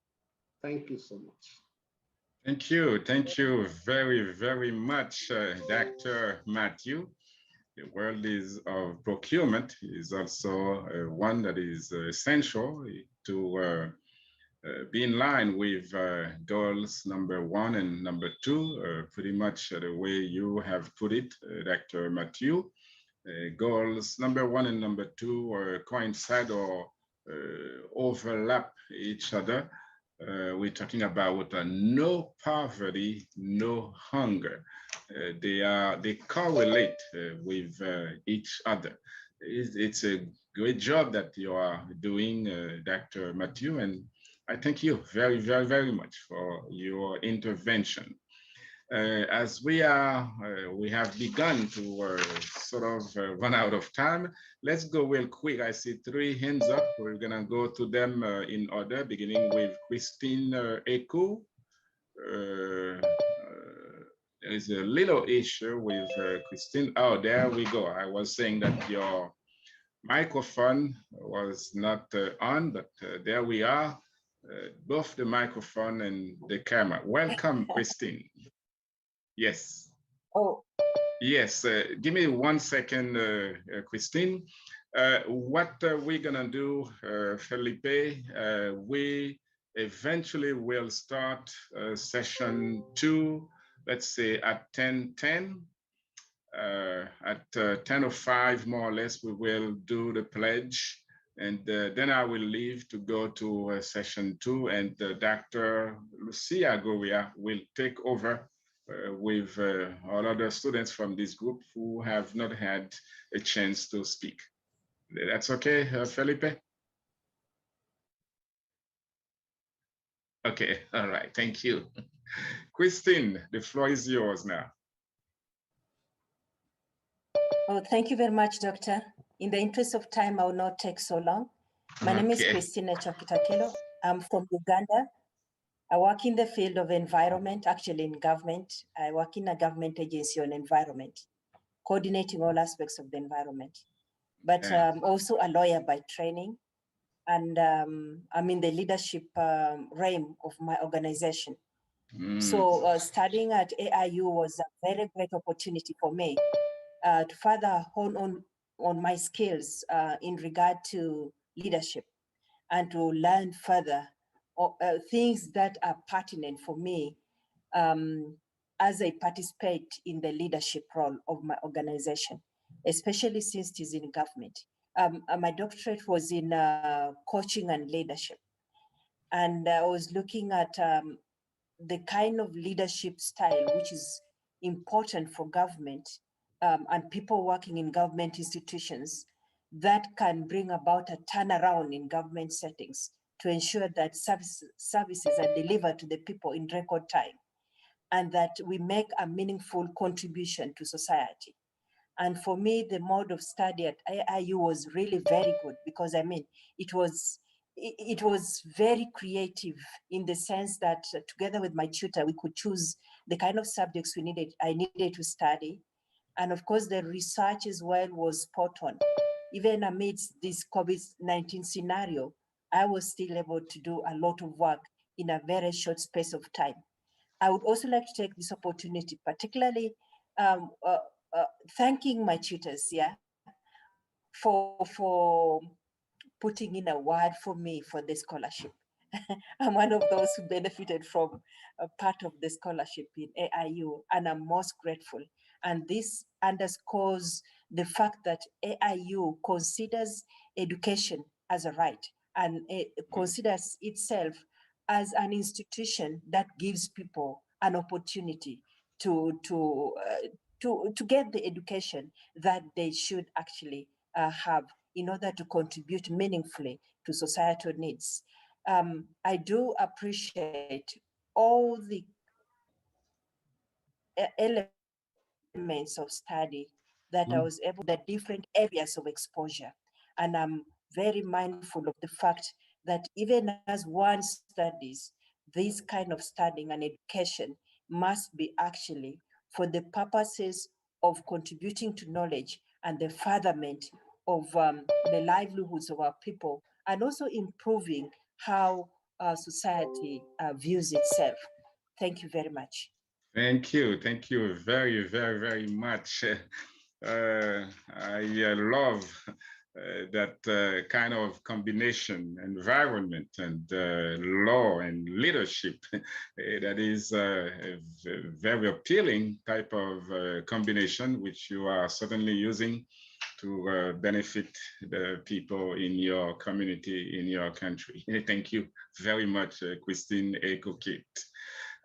Thank you so much. Thank you. Thank you very, very much, Dr. Matthew. The world of procurement is also one that is essential to be in line with goals number 1 and number 2, pretty much the way you have put it, Dr. Matthew. Goals number 1 and number 2 coincide or overlap each other. We're talking about no poverty, no hunger. They correlate with each other. It's a great job that you are doing, Dr. Matthew, and I thank you very, very, very much for your intervention. As we have begun to sort of run out of time, let's go real quick. I see 3 hands up. We're gonna go to them in order, beginning with Christine Eku. There's a little issue with Christine. Oh, there we go. I was saying that your microphone was not on, but there we are. Both the microphone and the camera. Welcome, Christine. Yes. Oh. Yes, give me 1 second, Christine. What we're gonna do, Felipe, we eventually will start session 2, let's say at 10:10. At 10:05, more or less, we will do the pledge. And then I will leave to go to session 2, and Dr. Lucia Goria will take over with all other students from this group who have not had a chance to speak. That's okay, Felipe? Okay, all right, thank you. Christine, the floor is yours now. Oh, thank you very much, Doctor. In the interest of time, I will not take so long. My name is Christine Chokitakelo. I'm from Uganda. I work in the field of environment, actually in government. I work in a government agency on environment, coordinating all aspects of the environment. But I'm also a lawyer by training, and I'm in the leadership realm of my organization. So studying at AIU was a very great opportunity for me to further hone on my skills in regard to leadership and to learn further things that are pertinent for me as I participate in the leadership role of my organization, especially since it is in government. My doctorate was in coaching and leadership. And I was looking at the kind of leadership style which is important for government and people working in government institutions that can bring about a turnaround in government settings to ensure that services are delivered to the people in record time and that we make a meaningful contribution to society. And for me, the mode of study at AIU was really very good because I mean, it was very creative in the sense that together with my tutor, we could choose the kind of subjects I needed to study. And of course, the research as well was spot on. Even amidst this COVID-19 scenario, I was still able to do a lot of work in a very short space of time. I would also like to take this opportunity, particularly thanking my tutors, for putting in a word for me for the scholarship. I'm one of those who benefited from a part of the scholarship in AIU, and I'm most grateful. And this underscores the fact that AIU considers education as a right and it considers itself as an institution that gives people an opportunity to get the education that they should actually have in order to contribute meaningfully to societal needs. I do appreciate all the elements of study that I was able, the different areas of exposure. And I'm very mindful of the fact that even as one studies, this kind of studying and education must be actually for the purposes of contributing to knowledge and the furtherment of the livelihoods of our people, and also improving how society views itself. Thank you very much. Thank you. Thank you very, very, very much. I love that kind of combination, environment and law and leadership. That is a very appealing type of combination, which you are certainly using to benefit the people in your community, in your country. Thank you very much, Christine Ekokit.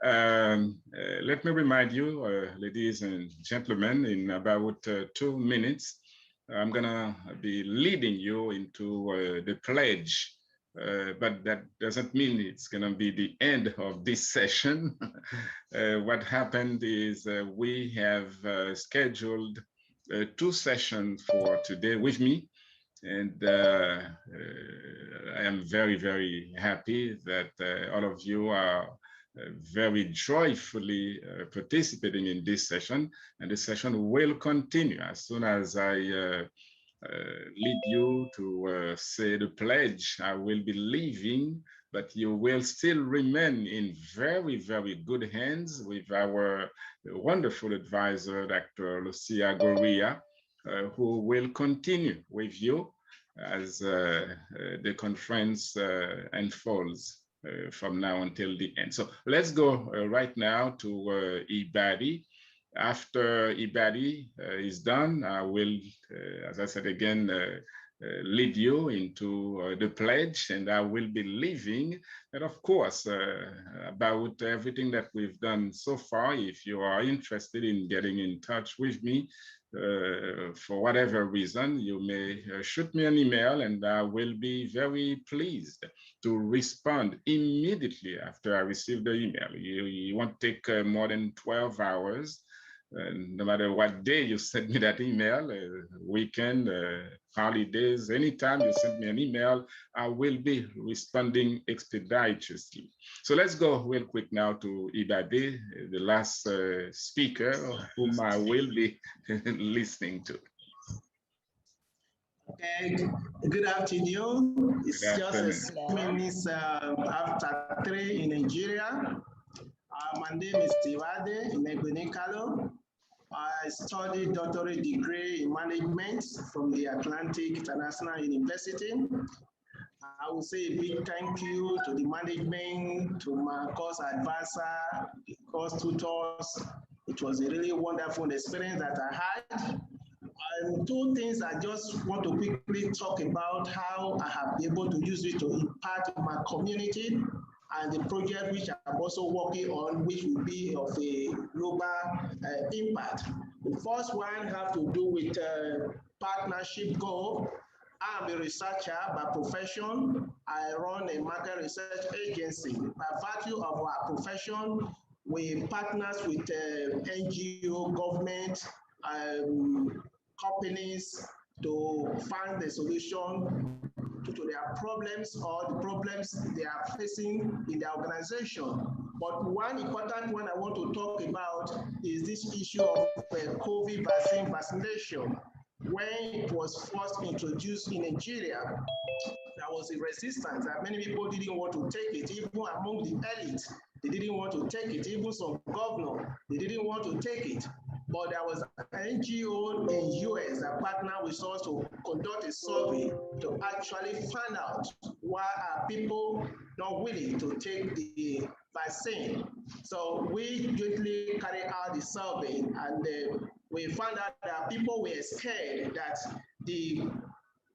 Let me remind you, ladies and gentlemen, in about 2 minutes, I'm gonna be leading you into the pledge, but that doesn't mean it's gonna be the end of this session. What happened is we have scheduled 2 sessions for today with me, and I am very, very happy that all of you are very joyfully participating in this session, and this session will continue as soon as I lead you to say the pledge. I will be leaving, but you will still remain in very, very good hands with our wonderful advisor, Dr. Lucia Goria, who will continue with you as the conference unfolds from now until the end. So let's go right now to Ibadi. After Ibadi is done, I will, as I said again, lead you into the pledge, and I will be leaving. And of course, about everything that we've done so far, if you are interested in getting in touch with me, for whatever reason, you may shoot me an email, and I will be very pleased to respond immediately after I receive the email. You won't take more than 12 hours. No matter what day you send me that email, weekend, holidays, anytime you send me an email, I will be responding expeditiously. So let's go real quick now to Ibade, the last speaker whom I will be listening to. Okay, good afternoon. It's just a minutes after 3 in Nigeria. My name is Tiwade Inegbenikalo. I studied doctorate degree in management from the Atlantic International University. I will say a big thank you to the management, to my course advisor, course tutors. It was a really wonderful experience that I had. And two things I just want to quickly talk about how I have been able to use it to impact my community and the project which I'm also working on, which will be of a global impact. The first one has to do with partnership goal. I'm a researcher by profession. I run a market research agency. By virtue of our profession, we partner with NGO, government, companies to find the solution to their problems or the problems they are facing in their organization. But one important one I want to talk about is this issue of COVID vaccine vaccination. When it was first introduced in Nigeria, there was a resistance that many people didn't want to take it, even among the elite. They didn't want to take it, even some governors, they didn't want to take it. But there was an NGO in US that partnered with us to conduct a survey to actually find out why are people not willing to take the vaccine. So we jointly carried out the survey, and we found out that people were scared that the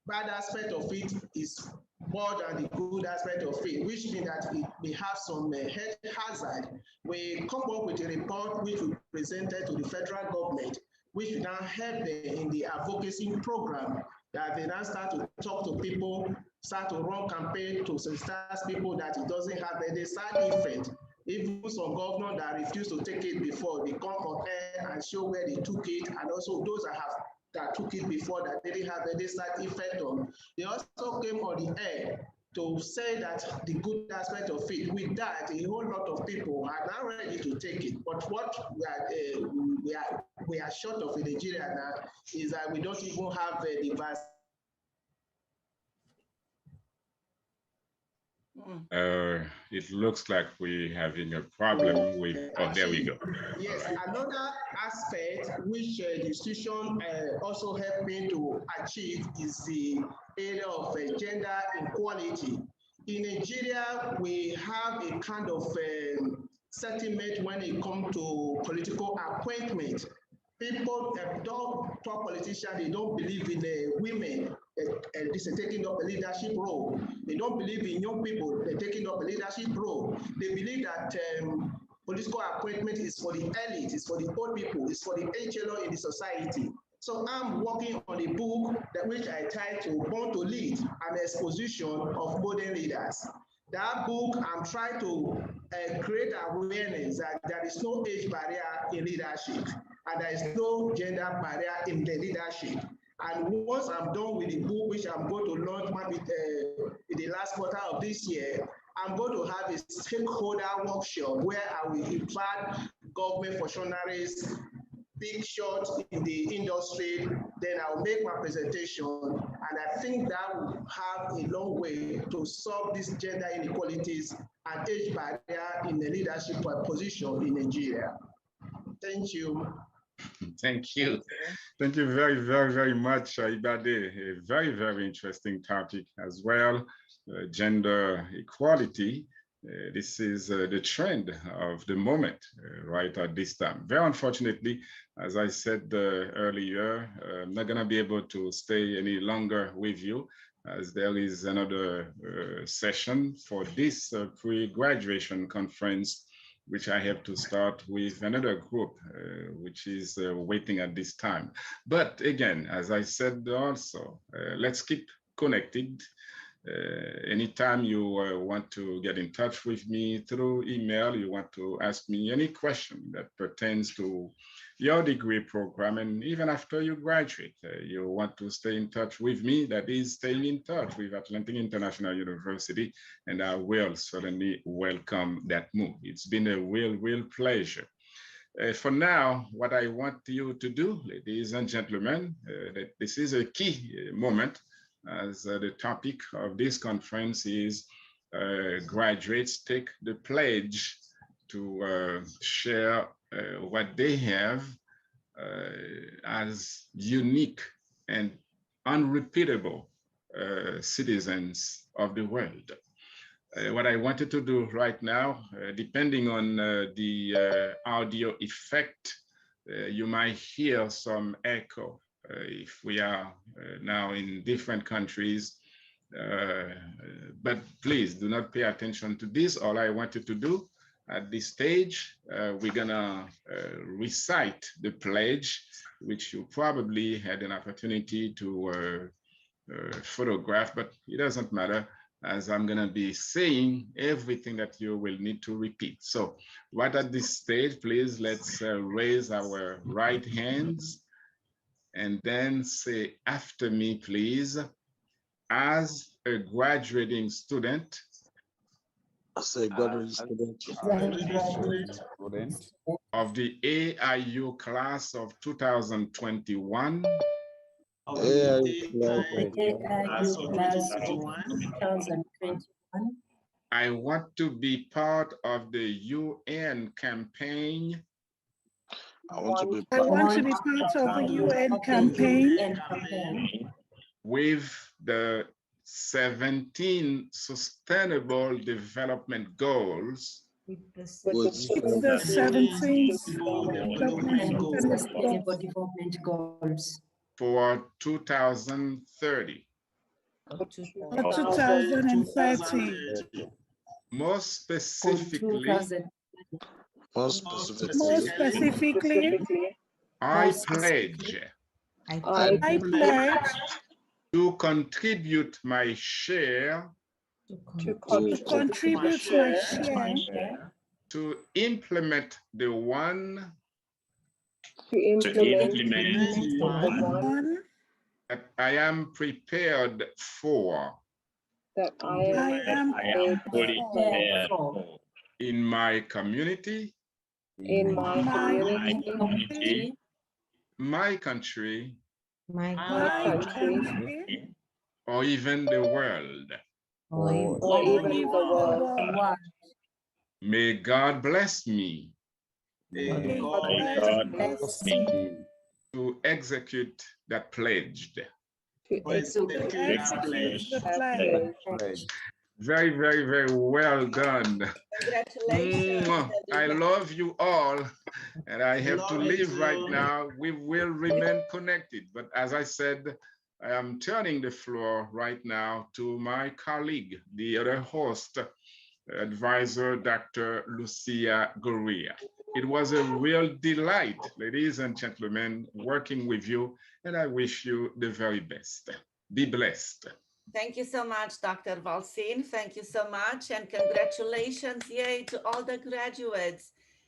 bad aspect of it is more than the good aspect of it, which means that it may have some health hazard. We come up with a report which we presented to the federal government, which will now help them in the advocacy program, that they now start to talk to people, start to run campaign to sensitize people that it doesn't have any side effect. Even some governors that refused to take it before, they come on air and show where they took it, and also those that took it before that didn't have any side effect on. They also came on the air to say that the good aspect of it. With that, a whole lot of people are now ready to take it. But what we are short of in Nigeria now is that we don't even have the vaccine. It looks like we're having a problem with, oh, there we go. Yes, another aspect which the institution also helped me to achieve is the area of gender equality. In Nigeria, we have a kind of sentiment when it comes to political appointment. People don't talk politicians, they don't believe in women taking up a leadership role. They don't believe in young people taking up a leadership role. They believe that political appointment is for the elite, it's for the old people, it's for the HLO in the society. So I'm working on a book that which I titled Born to Lead, an exposition of modern leaders. That book, I'm trying to create awareness that there is no age barrier in leadership, and there is no gender barrier in the leadership. And once I'm done with the book, which I'm going to launch in the last quarter of this year, I'm going to have a stakeholder workshop where I will invite government functionaries, big shots in the industry, then I'll make my presentation. And I think that will have a long way to solve these gender inequalities and age barrier in the leadership position in Nigeria. Thank you. Thank you. Thank you very, very, very much, Ibade. A very, very interesting topic as well, gender equality. This is the trend of the moment right at this time. Very unfortunately, as I said earlier, I'm not going to be able to stay any longer with you, as there is another session for this pre-graduation conference, which I have to start with another group, which is waiting at this time. But again, as I said also, let's keep connected. Anytime you want to get in touch with me through email, you want to ask me any question that pertains to your degree program, and even after you graduate, you want to stay in touch with me, that is staying in touch with Atlantic International University, and I will certainly welcome that move. It's been a real pleasure. For now, what I want you to do, ladies and gentlemen, this is a key moment, as the topic of this conference is graduates take the pledge to share what they have as unique and unrepeatable citizens of the world. What I wanted to do right now, depending on the audio effect, you might hear some echo if we are now in different countries. But please do not pay attention to this. All I wanted to do at this stage, we're gonna recite the pledge, which you probably had an opportunity to photograph, but it doesn't matter, as I'm gonna be saying everything that you will need to repeat. So right at this stage, please, let's raise our right hands and then say after me, please. As a graduating student, as a graduate student of the AIU class of 2021, I want to be part of the UN campaign. I want to be part of the UN campaign with the 17 Sustainable Development Goals. With the 17 Sustainable Development Goals for 2030. For 2030. More specifically, I pledge to contribute my share to implement the one that I am prepared for. Fully prepared for. In my community, my country, or even the world. May God bless me to execute that pledge. Very, very, very well done. Congratulations. I love you all, and I have to leave right now. We will remain connected, but as I said, I am turning the floor right now to my colleague, the other host, advisor, Dr. Lucia Goria. It was a real delight, ladies and gentlemen, working with you, and I wish you the very best. Be blessed. Thank you so much, Dr. Valsin. Thank you so much, and congratulations, yay, to all the graduates.